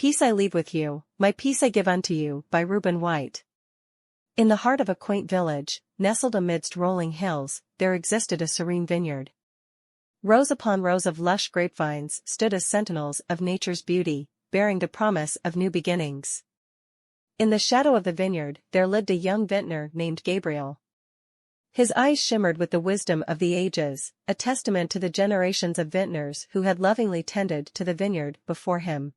Peace I leave with you, my peace I give unto you, by Reuben White. In the heart of a quaint village, nestled amidst rolling hills, there existed a serene vineyard. Rows upon rows of lush grapevines stood as sentinels of nature's beauty, bearing the promise of new beginnings. In the shadow of the vineyard there lived a young vintner named Gabriel. His eyes shimmered with the wisdom of the ages, a testament to the generations of vintners who had lovingly tended to the vineyard before him.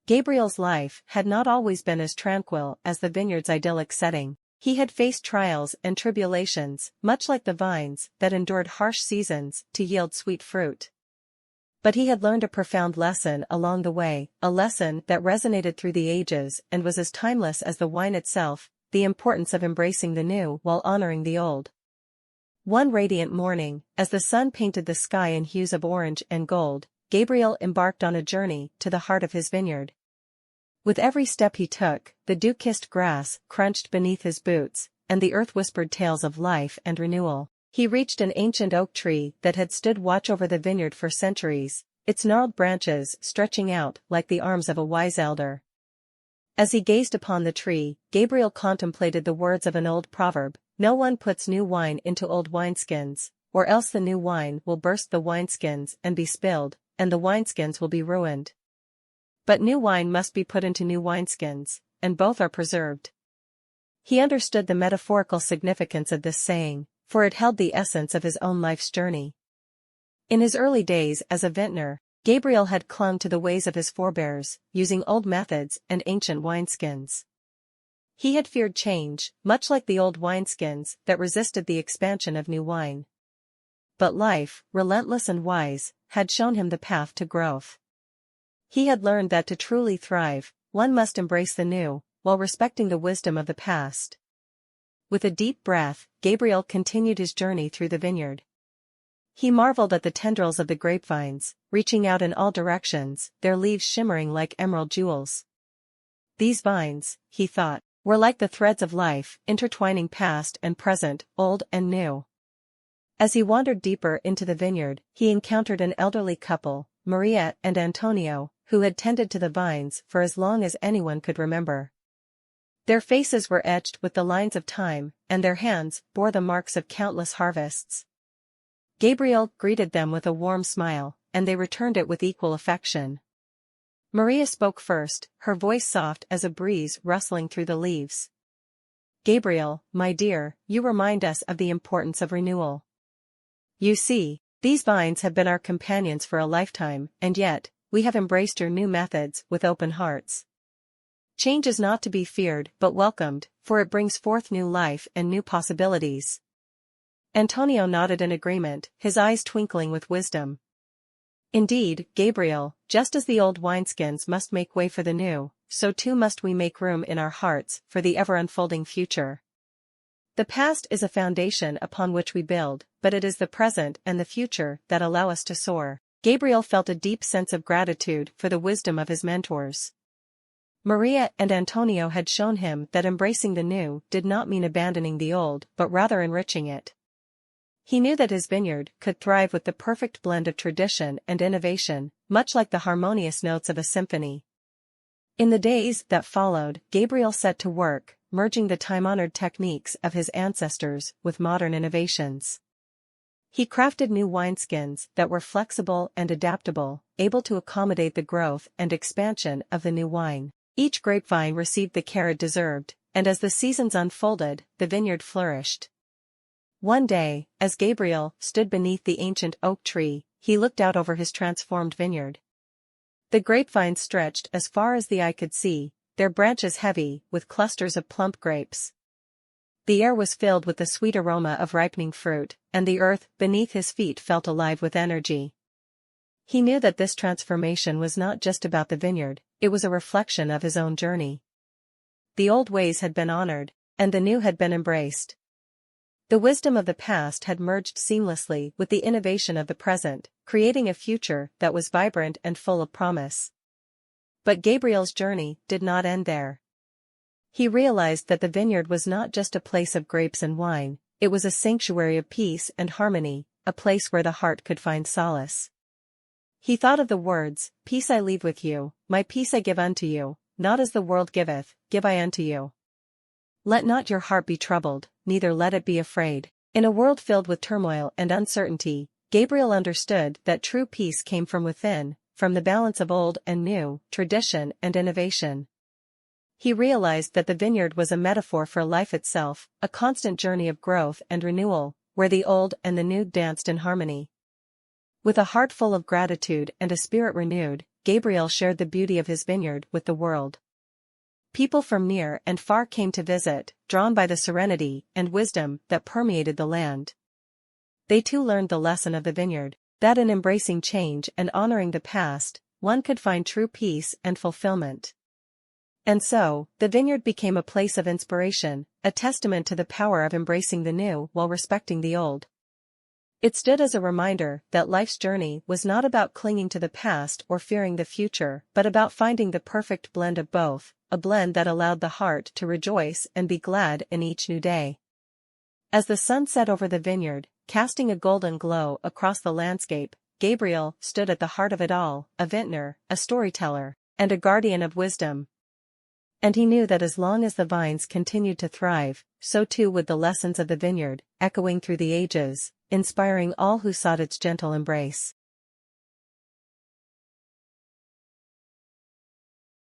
Gabriel's life had not always been as tranquil as the vineyard's idyllic setting. He had faced trials and tribulations, much like the vines that endured harsh seasons to yield sweet fruit. But he had learned a profound lesson along the way, a lesson that resonated through the ages and was as timeless as the wine itself, the importance of embracing the new while honoring the old. One radiant morning, as the sun painted the sky in hues of orange and gold, Gabriel embarked on a journey to the heart of his vineyard. With every step he took, the dew-kissed grass crunched beneath his boots, and the earth whispered tales of life and renewal. He reached an ancient oak tree that had stood watch over the vineyard for centuries, its gnarled branches stretching out like the arms of a wise elder. As he gazed upon the tree, Gabriel contemplated the words of an old proverb: "No one puts new wine into old wineskins, or else the new wine will burst the wineskins and be spilled, and the wineskins will be ruined. But new wine must be put into new wineskins, and both are preserved." He understood the metaphorical significance of this saying, for it held the essence of his own life's journey. In his early days as a vintner, Gabriel had clung to the ways of his forebears, using old methods and ancient wineskins. He had feared change, much like the old wineskins that resisted the expansion of new wine. But life, relentless and wise, had shown him the path to growth. He had learned that to truly thrive, one must embrace the new, while respecting the wisdom of the past. With a deep breath, Gabriel continued his journey through the vineyard. He marveled at the tendrils of the grapevines, reaching out in all directions, their leaves shimmering like emerald jewels. These vines, he thought, were like the threads of life, intertwining past and present, old and new. As he wandered deeper into the vineyard, he encountered an elderly couple, Maria and Antonio, who had tended to the vines for as long as anyone could remember. Their faces were etched with the lines of time, and their hands bore the marks of countless harvests. Gabriel greeted them with a warm smile, and they returned it with equal affection. Maria spoke first, her voice soft as a breeze rustling through the leaves. "Gabriel, my dear, you remind us of the importance of renewal. You see, these vines have been our companions for a lifetime, and yet, we have embraced your new methods with open hearts. Change is not to be feared but welcomed, for it brings forth new life and new possibilities." Antonio nodded in agreement, his eyes twinkling with wisdom. "Indeed, Gabriel, just as the old wineskins must make way for the new, so too must we make room in our hearts for the ever-unfolding future. The past is a foundation upon which we build, but it is the present and the future that allow us to soar." Gabriel felt a deep sense of gratitude for the wisdom of his mentors. Maria and Antonio had shown him that embracing the new did not mean abandoning the old but rather enriching it. He knew that his vineyard could thrive with the perfect blend of tradition and innovation, much like the harmonious notes of a symphony. In the days that followed, Gabriel set to work, merging the time-honored techniques of his ancestors with modern innovations. He crafted new wineskins that were flexible and adaptable, able to accommodate the growth and expansion of the new wine. Each grapevine received the care it deserved, and as the seasons unfolded, the vineyard flourished. One day, as Gabriel stood beneath the ancient oak tree, he looked out over his transformed vineyard. The grapevines stretched as far as the eye could see, their branches heavy with clusters of plump grapes. The air was filled with the sweet aroma of ripening fruit, and the earth beneath his feet felt alive with energy. He knew that this transformation was not just about the vineyard, it was a reflection of his own journey. The old ways had been honored, and the new had been embraced. The wisdom of the past had merged seamlessly with the innovation of the present, creating a future that was vibrant and full of promise. But Gabriel's journey did not end there. He realized that the vineyard was not just a place of grapes and wine, it was a sanctuary of peace and harmony, a place where the heart could find solace. He thought of the words, "Peace I leave with you, my peace I give unto you, not as the world giveth, give I unto you. Let not your heart be troubled, neither let it be afraid." In a world filled with turmoil and uncertainty, Gabriel understood that true peace came from within, from the balance of old and new, tradition and innovation. He realized that the vineyard was a metaphor for life itself, a constant journey of growth and renewal, where the old and the new danced in harmony. With a heart full of gratitude and a spirit renewed, Gabriel shared the beauty of his vineyard with the world. People from near and far came to visit, drawn by the serenity and wisdom that permeated the land. They too learned the lesson of the vineyard, that in embracing change and honoring the past, one could find true peace and fulfillment. And so, the vineyard became a place of inspiration, a testament to the power of embracing the new while respecting the old. It stood as a reminder that life's journey was not about clinging to the past or fearing the future, but about finding the perfect blend of both, a blend that allowed the heart to rejoice and be glad in each new day. As the sun set over the vineyard, casting a golden glow across the landscape, Gabriel stood at the heart of it all, a vintner, a storyteller, and a guardian of wisdom. And he knew that as long as the vines continued to thrive, so too would the lessons of the vineyard, echoing through the ages, inspiring all who sought its gentle embrace.